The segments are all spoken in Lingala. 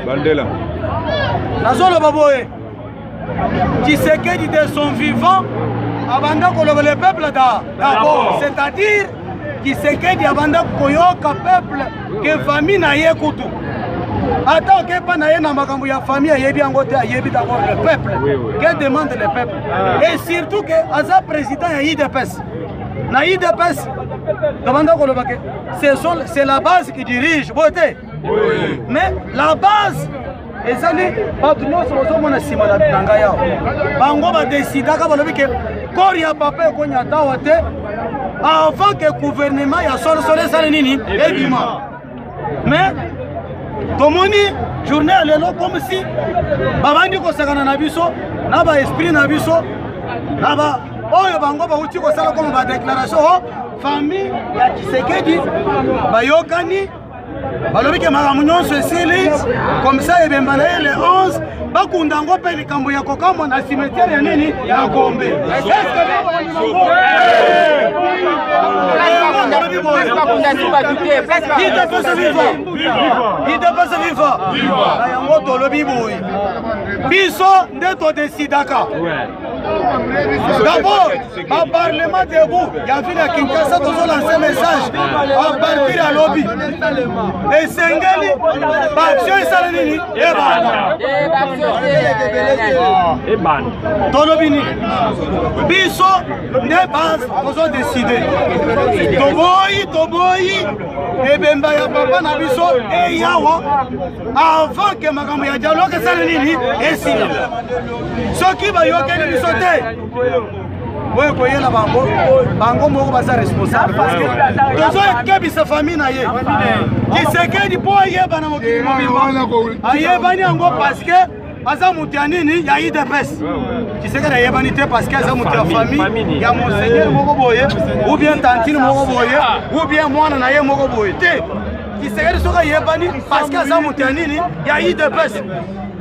Bandela. Nazolo baboye. Tshisekedi de son vivant, abanda koloba le peuple d'abord. C'est-à-dire, Tshisekedi abanda koyoka peuple que famille na ye kutu. Attends, que pas na ye na makambo ya famille ayebi angote ayebi d'abord le peuple. Que demande le peuple. Et surtout que Aza président ya IDPS. Na IDPS, c'est la base qui dirige. Mais la base, et ça n'est pas tout le monde qui Bango va décider que Koria Papa Konyatawate avant que le gouvernement ya sol Salenini et Bima. Mais Tomoni, journée à l'élo comme si Babandi Kosagana Nabiso, Naba Esprit Nabiso, Naba. Oyo bango ba uti ko sala comme ba déclaration famille ya Tshisekedi bayokani balobi ke mara munyon sesili comme ça et bembana le 11 bakunda ngo pe likambo ya kokamo na cimetière ya nini ya Gombe. Est-ce d'abord, au Parlement debout, il y a vu la Kinshasa qui a lancé un message à partir à lobby. Et Sengeli, Baksio et Salenini, et Ban. Tolobini. Bisso, n'est pas, nous avons décidé. Toboyi, et Bembaya Papa Nabiso, et Yawa, avant que Makamaya Dialogue et Salenini, et Sina. Ce qui va y avoir oui, voyez la bango moko basa responsable parce que tozo ekebisa famille na ye Tshisekedi po yeba na mokili mobimba ayebani yango parce que aza mutu ya nini ya IDPS Tshisekedi ayebani te parce que aza mutu ya famille ya monseigneur moko boye ou bien tantine moko boye ou bien mwana na ye moko boye te Tshisekedi soka yebani parce que aza mutu ya nini ya IDPS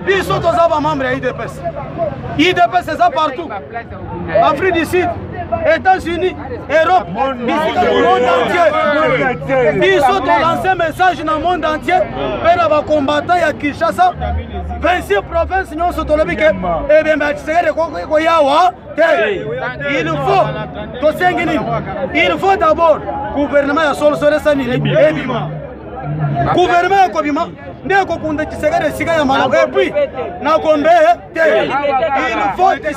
biso toza ba membre ya IDPS. IDPS c'est ça partout. Afrique du Sud, États-Unis, Europe, le monde entier. Ils ont lancé un message dans le monde entier. Pour les combattants à Kinshasa, 26 provinces nous sont tombées. Et bien, il faut d'abord gouvernement à Sol Solesani et Bima. Gouvernement à Kobima. Et puis, il faut que